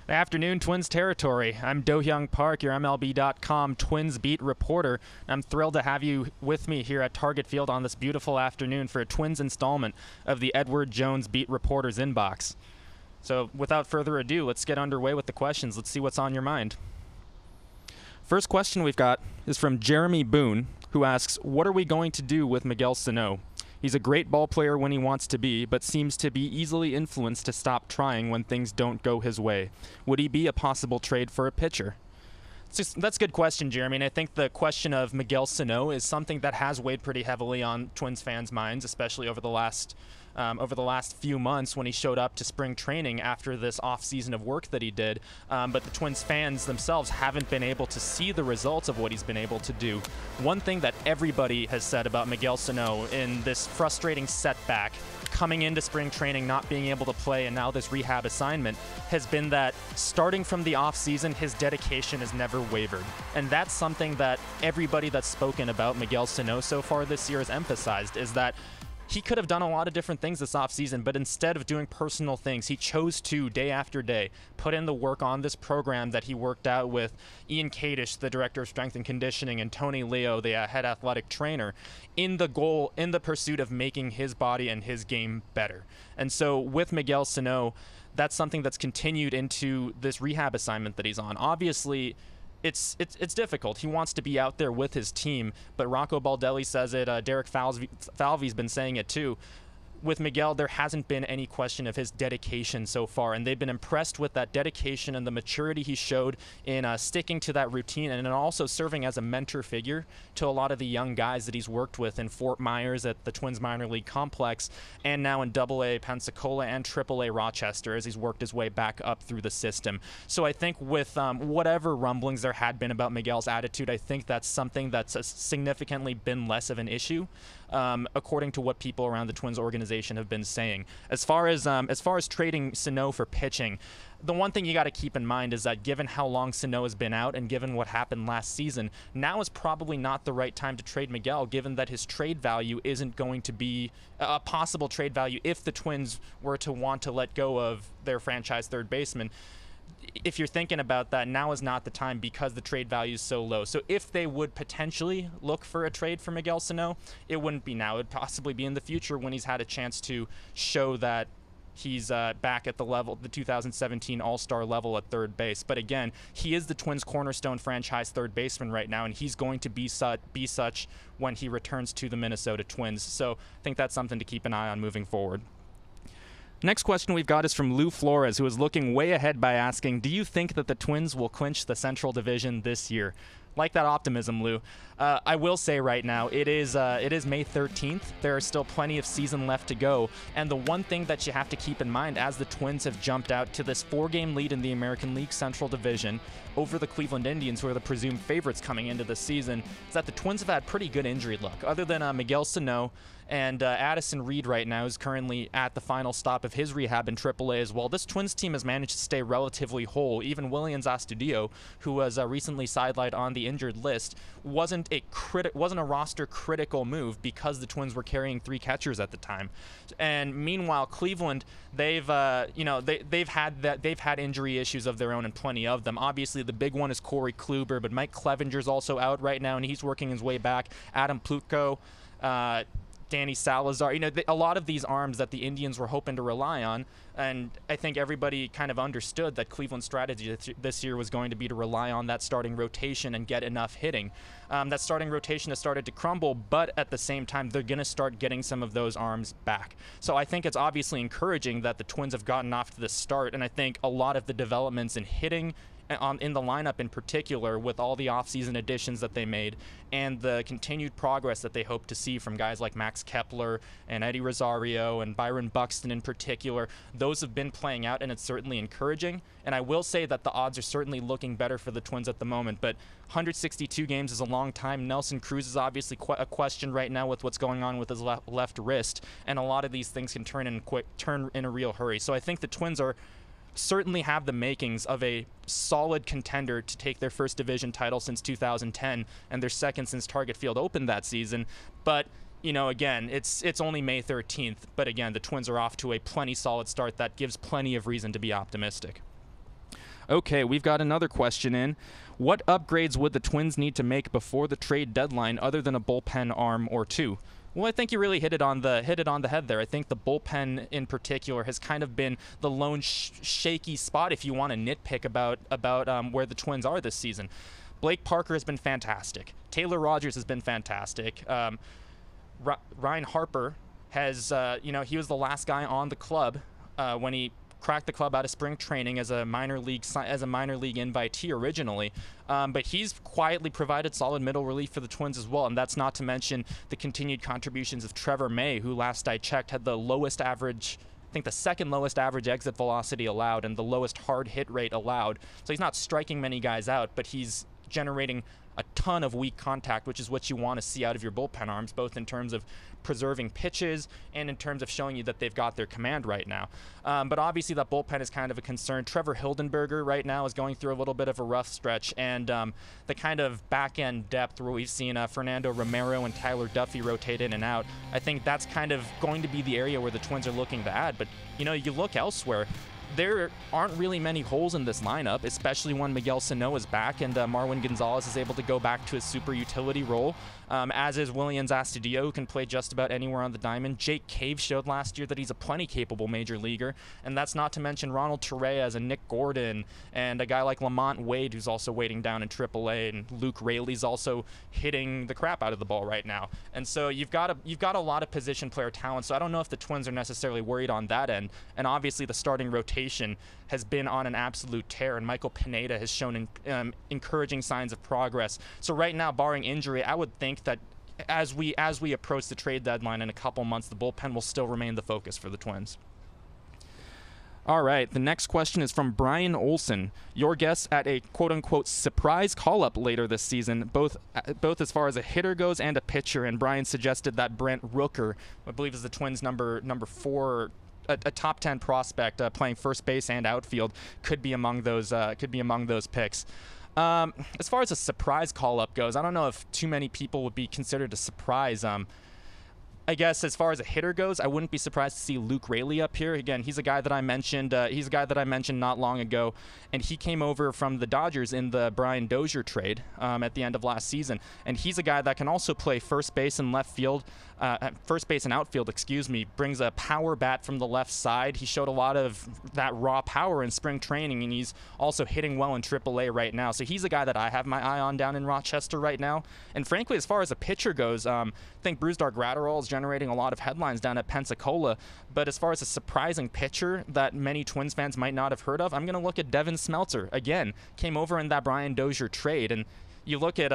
Good afternoon, Twins territory. I'm Do-Hyoung Park, your MLB.com Twins beat reporter. I'm thrilled to have you with me here at Target Field on this beautiful afternoon for a Twins installment of the Edward Jones Beat Reporter's Inbox. So without further ado, let's get underway with the questions. Let's see what's on your mind. First question we've got is from Jeremy Boone, who asks, what are we going to do with Miguel Sano? He's a great ball player when he wants to be, but seems to be easily influenced to stop trying when things don't go his way. Would he be a possible trade for a pitcher? That's a good question, Jeremy, and I think the question of Miguel Sano is something that has weighed pretty heavily on Twins fans' minds, especially over the last few months when he showed up to spring training after this off-season of work that he did. But the Twins fans themselves haven't been able to see the results of what he's been able to do. One thing that everybody has said about Miguel Sano in this frustrating setback, coming into spring training, not being able to play, and now this rehab assignment, has been that starting from the offseason, his dedication has never wavered. And that's something that everybody that's spoken about Miguel Sano so far this year has emphasized, is that he could have done a lot of different things this offseason, but instead of doing personal things, he chose to, day after day, put in the work on this program that he worked out with Ian Kadish, the director of strength and conditioning, and Tony Leo, the head athletic trainer, in the pursuit of making his body and his game better. And so with Miguel Sano, that's something that's continued into this rehab assignment that he's on. Obviously, it's difficult. He wants to be out there with his team, but Rocco Baldelli says it. Derek Falvey's been saying it too. With Miguel, there hasn't been any question of his dedication so far, and they've been impressed with that dedication and the maturity he showed in sticking to that routine, and in also serving as a mentor figure to a lot of the young guys that he's worked with in Fort Myers at the Twins minor league complex, and now in Double-A Pensacola and Triple-A Rochester as he's worked his way back up through the system. So I think with whatever rumblings there had been about Miguel's attitude, I think that's something that's significantly been less of an issue, according to what people around the Twins organization have been saying. As far as trading Sano for pitching, the one thing you got to keep in mind is that given how long Sano has been out and given what happened last season, now is probably not the right time to trade Miguel, given that his trade value isn't going to be a possible trade value if the Twins were to want to let go of their franchise third baseman. If you're thinking about that, now is not the time because the trade value is so low. So if they would potentially look for a trade for Miguel Sano, it wouldn't be now. It would possibly be in the future when he's had a chance to show that he's back at the level, the 2017 All-Star level at third base. But again, he is the Twins' cornerstone franchise third baseman right now, and he's going to be such when he returns to the Minnesota Twins. So I think that's something to keep an eye on moving forward. Next question we've got is from Lou Flores, who is looking way ahead by asking, do you think that the Twins will clinch the Central Division this year? Like that optimism, Lou. I will say right now, it is May 13th. There are still plenty of season left to go. And the one thing that you have to keep in mind as the Twins have jumped out to this 4-game lead in the American League Central Division over the Cleveland Indians, who are the presumed favorites coming into the season, is that the Twins have had pretty good injury luck. Other than Miguel Sano and Addison Reed right now is currently at the final stop of his rehab in AAA as well. This Twins team has managed to stay relatively whole. Even Willians Astudillo, who was recently sidelined on the injured list, wasn't a roster critical move because the Twins were carrying 3 catchers at the time. And meanwhile, Cleveland, they've had injury issues of their own, and plenty of them. Obviously, the big one is Corey Kluber, but Mike Clevenger's also out right now, and he's working his way back. Adam Plutko, Danny Salazar, a lot of these arms that the Indians were hoping to rely on, and I think everybody kind of understood that Cleveland's strategy this year was going to be to rely on that starting rotation and get enough hitting. That starting rotation has started to crumble, but at the same time, they're going to start getting some of those arms back. So I think it's obviously encouraging that the Twins have gotten off to this start, and I think a lot of the developments in hitting in the lineup in particular, with all the offseason additions that they made and the continued progress that they hope to see from guys like Max Kepler and Eddie Rosario and Byron Buxton in particular, those have been playing out, and it's certainly encouraging. And I will say that the odds are certainly looking better for the Twins at the moment, but 162 games is a long time. Nelson Cruz is obviously a question right now with what's going on with his left wrist, and a lot of these things can turn in a real hurry. So I think the Twins certainly have the makings of a solid contender to take their first division title since 2010 and their second since Target Field opened that season. But again, it's only May 13th, but again, the Twins are off to a plenty solid start that gives plenty of reason to be optimistic. Okay, we've got another question in. What upgrades would the Twins need to make before the trade deadline other than a bullpen arm or two? Well, I think you really hit it on the head there. I think the bullpen in particular has kind of been the lone shaky spot if you want to nitpick about where the Twins are this season. Blake Parker has been fantastic. Taylor Rogers has been fantastic. Ryan Harper has, he was the last guy on the club when he cracked the club out of spring training as a minor league invitee originally, but he's quietly provided solid middle relief for the Twins as well, and that's not to mention the continued contributions of Trevor May, who last I checked had the lowest average, I think the second lowest average exit velocity allowed and the lowest hard hit rate allowed. So he's not striking many guys out, but he's generating a ton of weak contact, which is what you want to see out of your bullpen arms, both in terms of preserving pitches and in terms of showing you that they've got their command right now. But obviously that bullpen is kind of a concern. Trevor Hildenberger right now is going through a little bit of a rough stretch, and the kind of back-end depth where we've seen Fernando Romero and Tyler Duffy rotate in and out, I think that's kind of going to be the area where the Twins are looking to add. But, you look elsewhere, there aren't really many holes in this lineup, especially when Miguel Sano is back and Marwin Gonzalez is able to go back to his super utility role, as is Willians Astudillo, who can play just about anywhere on the diamond. Jake Cave showed last year that he's a plenty capable major leaguer, and that's not to mention Ronald Torreyes and Nick Gordon and a guy like Lamont Wade, who's also waiting down in AAA, and Luke Raley's also hitting the crap out of the ball right now. And so you've got a lot of position player talent, so I don't know if the Twins are necessarily worried on that end. And obviously the starting rotation has been on an absolute tear, and Michael Pineda has shown encouraging signs of progress. So right now, barring injury, I would think that as we approach the trade deadline in a couple months, the bullpen will still remain the focus for the Twins. All right, the next question is from Brian Olson. Your guess at a quote-unquote surprise call-up later this season, both as far as a hitter goes and a pitcher, and Brian suggested that Brent Rooker, I believe is the Twins' number 4, a top 10 prospect playing first base and outfield, could be among those picks. As far as a surprise call-up goes, I don't know if too many people would be considered a surprise. I guess as far as a hitter goes, I wouldn't be surprised to see Luke Raley up here. Again, he's a guy that I mentioned. He's a guy that I mentioned not long ago, and he came over from the Dodgers in the Brian Dozier trade at the end of last season. And he's a guy that can also play first base and left field, first base and outfield. Brings a power bat from the left side. He showed a lot of that raw power in spring training, and he's also hitting well in AAA right now. So he's a guy that I have my eye on down in Rochester right now. And frankly, as far as a pitcher goes, I think Brusdar Graterol is generating a lot of headlines down at Pensacola, but as far as a surprising pitcher that many Twins fans might not have heard of, I'm going to look at Devin Smeltzer. Again, came over in that Brian Dozier trade, and you look at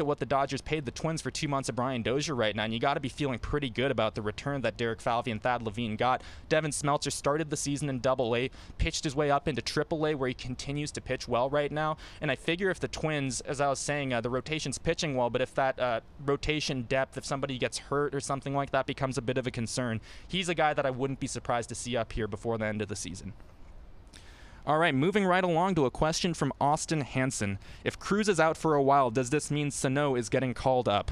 what the Dodgers paid the Twins for 2 months of Brian Dozier right now, and you got to be feeling pretty good about the return that Derek Falvey and Thad Levine got. Devin Smeltzer started the season in AA, pitched his way up into AAA, where he continues to pitch well right now. And I figure if the Twins, as I was saying, the rotation's pitching well, but if that rotation depth, if somebody gets hurt or something like that, becomes a bit of a concern, he's a guy that I wouldn't be surprised to see up here before the end of the season. All right, moving right along to a question from Austin Hansen. If Cruz is out for a while, does this mean Sano is getting called up?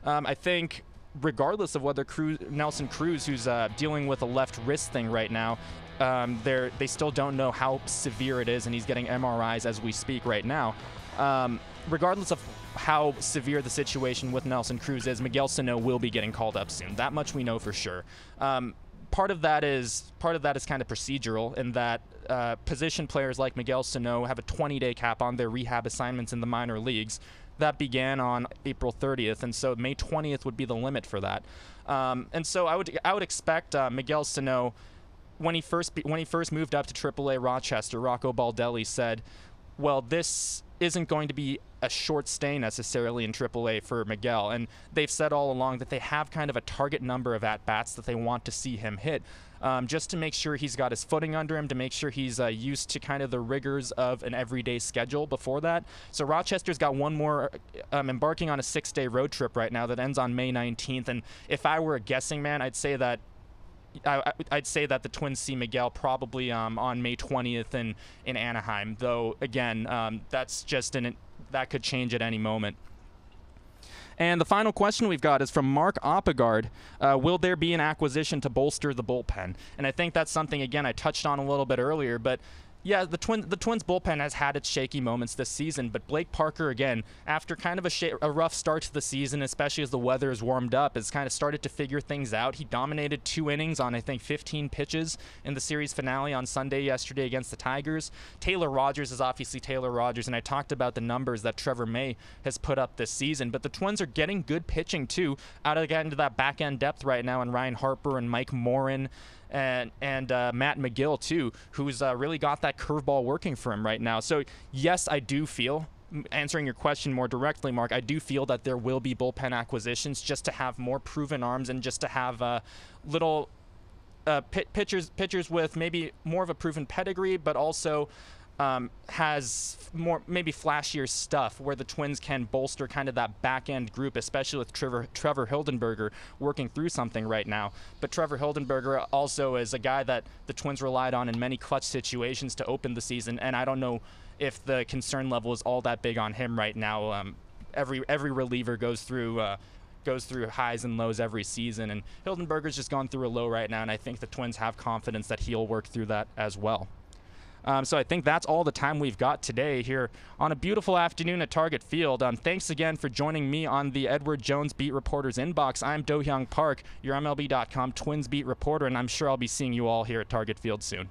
I think regardless of whether Nelson Cruz, who's dealing with a left wrist thing right now, they still don't know how severe it is, and he's getting MRIs as we speak right now. Regardless of how severe the situation with Nelson Cruz is, Miguel Sano will be getting called up soon. That much we know for sure. Part of that is kind of procedural in that position players like Miguel Sano have a 20-day cap on their rehab assignments in the minor leagues. That began on April 30th, and so May 20th would be the limit for that. And so I would expect Miguel Sano, when he first moved up to AAA Rochester, Rocco Baldelli said, well, this isn't going to be a short stay necessarily in AAA for Miguel, and they've said all along that they have kind of a target number of at-bats that they want to see him hit, just to make sure he's got his footing under him, to make sure he's used to kind of the rigors of an everyday schedule before that. So Rochester's got one more, embarking on a 6-day road trip right now that ends on May 19th, and if I were a guessing man, I'd say that the Twins see Miguel probably on May 20th in Anaheim, though, again, that's just that could change at any moment. And the final question we've got is from Mark Oppegard. Will there be an acquisition to bolster the bullpen? And I think that's something, again, I touched on a little bit earlier, but Yeah, the Twins bullpen has had its shaky moments this season, but Blake Parker, again, after kind of a rough start to the season, especially as the weather has warmed up, has kind of started to figure things out. He dominated 2 innings on, I think, 15 pitches in the series finale on Sunday yesterday against the Tigers. Taylor Rogers is obviously Taylor Rogers, and I talked about the numbers that Trevor May has put up this season, but the Twins are getting good pitching, too, out of into that back-end depth right now, and Ryan Harper and Mike Morin and Matt McGill, too, who's really got that curveball working for him right now. So, yes, I do feel, answering your question more directly, Mark, I do feel that there will be bullpen acquisitions just to have more proven arms and just to have little pitchers with maybe more of a proven pedigree, but also has more maybe flashier stuff where the Twins can bolster kind of that back end group, especially with Trevor Hildenberger working through something right now. But Trevor Hildenberger also is a guy that the Twins relied on in many clutch situations to open the season, and I don't know if the concern level is all that big on him right now. Every reliever goes through highs and lows every season, and Hildenberger's just gone through a low right now, and I think the Twins have confidence that he'll work through that as well. So I think that's all the time we've got today here on a beautiful afternoon at Target Field. Thanks again for joining me on the Edward Jones Beat Reporter's Inbox. I'm Do-Hyoung Park, your MLB.com Twins beat reporter, and I'm sure I'll be seeing you all here at Target Field soon.